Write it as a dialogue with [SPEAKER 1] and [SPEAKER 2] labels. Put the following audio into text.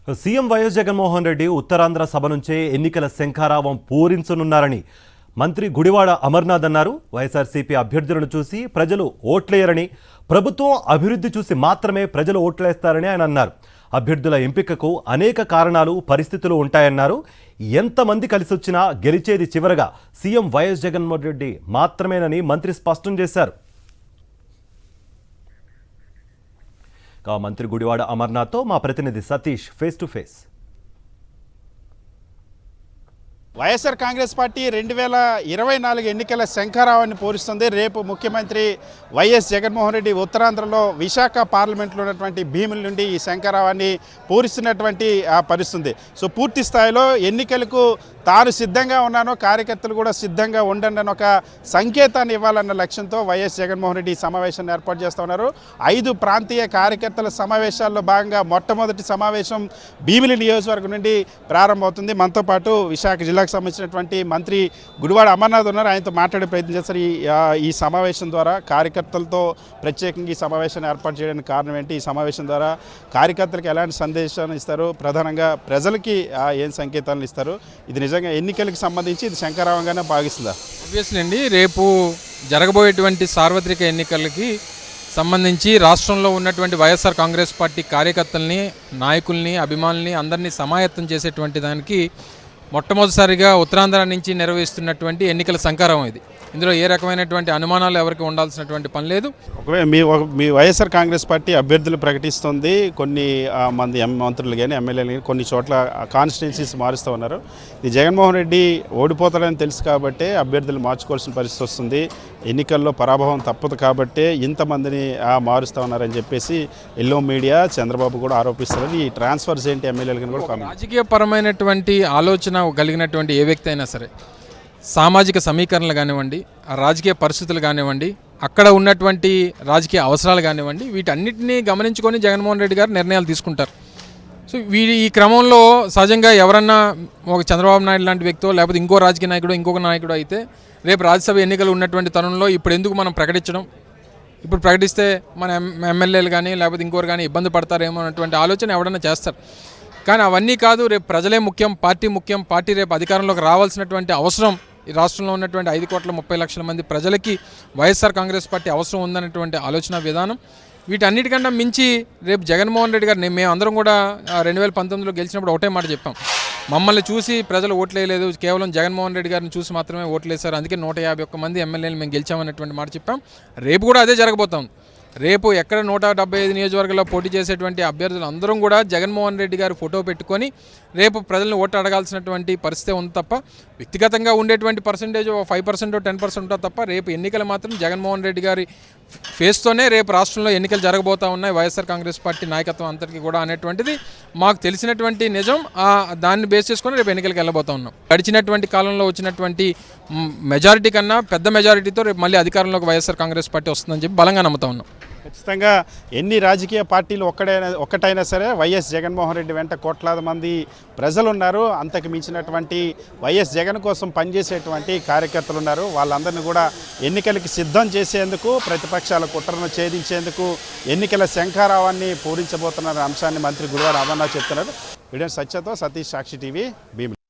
[SPEAKER 1] CM YS Jaganmohan Reddy Uttarandhra సభ నుంచే ఎన్నికల శంఖారావం పూరించనున్నారని మంత్రి గుడివాడ అమర్నాథ్ అన్నారు. వైఎస్ఆర్సీపీ అభ్యర్థులను చూసి ప్రజలు ఓట్లేయరని, ప్రభుత్వం అభివృద్ధి చూసి మాత్రమే ప్రజలు ఓట్లేస్తారని ఆయన అన్నారు. అభ్యర్థుల ఎంపికకు అనేక కారణాలు, పరిస్థితులు ఉంటాయన్నారు. ఎంతమంది కలిసొచ్చినా గెలిచేది చివరగా సీఎం వైఎస్ జగన్మోహన్ రెడ్డి మాత్రమేనని మంత్రి స్పష్టం చేశారు. మంత్రి గుడివాడ అమర్నాథ్తో మా ప్రతినిధి Satish face to face.
[SPEAKER 2] YSR Congress party 2024 ఎన్నికల శంఖారావాన్ని పూరిస్తుంది. రేపు ముఖ్యమంత్రి వైఎస్ జగన్మోహన్ రెడ్డి ఉత్తరాంధ్రలో విశాఖ పార్లమెంట్లో ఉన్నటువంటి భీముల నుండి ఈ శంఖారావాన్ని పూరిస్తున్నటువంటి పరిస్థితుంది. సో పూర్తి స్థాయిలో ఎన్నికలకు తాను సిద్ధంగా ఉన్నానో, కార్యకర్తలు కూడా సిద్ధంగా ఉండండి అని ఒక సంకేతాన్ని ఇవ్వాలన్న లక్ష్యంతో వైఎస్ జగన్మోహన్ రెడ్డి సమావేశాన్ని ఏర్పాటు చేస్తూ ఉన్నారు. 5 ప్రాంతీయ కార్యకర్తల సమావేశాల్లో భాగంగా మొట్టమొదటి సమావేశం భీమిలి నియోజకవర్గం నుండి ప్రారంభమవుతుంది. మనతో పాటు విశాఖ జిల్లాకు సంబంధించినటువంటి మంత్రి గుడివాడ అమర్నాథ్ ఉన్నారు. ఆయనతో మాట్లాడే ప్రయత్నం చేస్తారు. ఈ సమావేశం ద్వారా కార్యకర్తలతో ప్రత్యేకంగా ఈ సమావేశాన్ని ఏర్పాటు చేయడానికి కారణం ఏంటి, ఈ సమావేశం ద్వారా కార్యకర్తలకు ఎలాంటి సందేశాన్ని ఇస్తారు, ప్రధానంగా ప్రజలకి ఏం సంకేతాలను ఇస్తారు, ఇది నిజంగా ఎన్నికలకు సంబంధించి ఇది శంఖారావంగానే భావిస్తుందా?
[SPEAKER 3] ఆబ్వియస్లీ అండి, రేపు జరగబోయేటువంటి సార్వత్రిక ఎన్నికలకి సంబంధించి రాష్ట్రంలో ఉన్నటువంటి వైఎస్ఆర్ కాంగ్రెస్ పార్టీ కార్యకర్తల్ని, నాయకుల్ని, అభిమానుల్ని అందరినీ సమాయత్తం చేసేటువంటి దానికి మొట్టమొదటిసారిగా ఉత్తరాంధ్ర నుంచి నిర్వహిస్తున్నటువంటి ఎన్నికల శంఖారావం ఇది. ఇందులో ఏ రకమైనటువంటి అనుమానాలు ఎవరికి ఉండాల్సినటువంటి పని లేదు.
[SPEAKER 2] ఒకవేళ మీ వైఎస్ఆర్ కాంగ్రెస్ పార్టీ అభ్యర్థులు ప్రకటిస్తుంది, కొన్ని మంది మంత్రులు కానీ ఎమ్మెల్యేలు కానీ కొన్ని చోట్ల కాన్స్టిట్యున్సీస్ మారుస్తూ ఉన్నారు. ఇది జగన్మోహన్ రెడ్డి ఓడిపోతాడని తెలుసు కాబట్టే అభ్యర్థులు మార్చుకోవాల్సిన పరిస్థితి వస్తుంది, ఎన్నికల్లో పరాభవం తప్పదు కాబట్టే ఇంతమందిని మారుస్తూ ఉన్నారని చెప్పేసి ఎల్లో మీడియా, చంద్రబాబు కూడా ఆరోపిస్తున్నారు. ఈ ట్రాన్స్ఫర్స్ ఏంటి ఎమ్మెల్యేలు కూడా
[SPEAKER 3] రాజకీయపరమైనటువంటి ఆలోచన కలిగినటువంటి ఏ వ్యక్తి అయినా సరే సామాజిక సమీకరణలు కానివ్వండి, రాజకీయ పరిస్థితులు కానివ్వండి, అక్కడ ఉన్నటువంటి రాజకీయ అవసరాలు కానివ్వండి, వీటన్నిటినీ గమనించుకొని జగన్మోహన్ రెడ్డి గారు నిర్ణయాలు తీసుకుంటారు. సో ఈ క్రమంలో సహజంగా ఎవరన్నా ఒక చంద్రబాబు నాయుడు లాంటి వ్యక్తో లేకపోతే ఇంకో రాజకీయ నాయకుడు, ఇంకొక నాయకుడు అయితే రేపు రాజ్యసభ ఎన్నికలు ఉన్నటువంటి తరుణంలో ఇప్పుడు ఎందుకు మనం ప్రకటించడం, ఇప్పుడు ప్రకటిస్తే మన ఎమ్మెల్యేలు కానీ లేకపోతే ఇంకోరు కానీ ఇబ్బంది పడతారేమో అన్నటువంటి ఆలోచన ఎవడన్నా చేస్తారు. కానీ అవన్నీ కాదు, రేపు ప్రజలే ముఖ్యం, పార్టీ ముఖ్యం, పార్టీ రేపు అధికారంలోకి రావాల్సినటువంటి అవసరం ఈ రాష్ట్రంలో ఉన్నటువంటి 5,30,00,000 మంది ప్రజలకి వైఎస్ఆర్ కాంగ్రెస్ పార్టీ అవసరం ఉందన్నటువంటి ఆలోచన విధానం. వీటన్నిటికన్నా మించి రేపు జగన్మోహన్ రెడ్డి గారు, మేము అందరం కూడా 2019లో గెలిచినప్పుడు ఒకటే మాట చెప్పాం, మమ్మల్ని చూసి ప్రజలు ఓట్లేయలేదు, కేవలం జగన్మోహన్ రెడ్డి గారిని చూసి మాత్రమే ఓట్లేశారు, అందుకే 151 మంది ఎమ్మెల్యేలు మేము గెలిచామన్నటువంటి మాట చెప్పాం. రేపు కూడా అదే జరగబోతాం. రేపు ఎక్కడ 175 నియోజకవర్గాల్లో పోటీ చేసేటువంటి అభ్యర్థులు అందరం కూడా జగన్మోహన్ రెడ్డి గారు ఫోటో పెట్టుకొని రేపు ప్రజలను ఓటు అడగాల్సినటువంటి పరిస్థితి ఉంది తప్ప, వ్యక్తిగతంగా ఉండేటువంటి పర్సంటేజ్ 5% 10% తప్ప రేపు ఎన్నికలు మాత్రం జగన్మోహన్ రెడ్డి గారి ఫేస్తోనే రేపు రాష్ట్రంలో ఎన్నికలు జరగబోతూ ఉన్నాయి, వైఎస్ఆర్ కాంగ్రెస్ పార్టీ నాయకత్వం అంతటికీ కూడా అనేటువంటిది మాకు తెలిసినటువంటి నిజం. దాన్ని బేస్ చేసుకొని రేపు ఎన్నికలకు వెళ్ళబోతూ ఉన్నాం. గడిచినటువంటి కాలంలో వచ్చినటువంటి మెజారిటీ కన్నా పెద్ద మెజారిటీతో రేపు మళ్ళీ అధికారంలోకి వైఎస్ఆర్ కాంగ్రెస్ పార్టీ వస్తుందని చెప్పి బలంగా నమ్ముతా ఉన్నాం.
[SPEAKER 2] ఖచ్చితంగా ఎన్ని రాజకీయ పార్టీలు ఒక్కటైనా సరే వైఎస్ జగన్మోహన్ రెడ్డి వెంట కోట్లాది మంది ప్రజలు ఉన్నారు. అంతకు మించినటువంటి వైఎస్ జగన్ కోసం పనిచేసేటువంటి కార్యకర్తలు ఉన్నారు. వాళ్ళందరినీ కూడా ఎన్నికలకి సిద్ధం చేసేందుకు, ప్రతిపక్షాల కుట్రను ఛేదించేందుకు ఎన్నికల శంఖారావాన్ని పూరించబోతున్న అంశాన్ని మంత్రి గుడివాడ అమర్నాథ్ చెప్తున్నారు. వీడియో సత్యతో సతీష్, సాక్షి టీవీ, భీమిలి.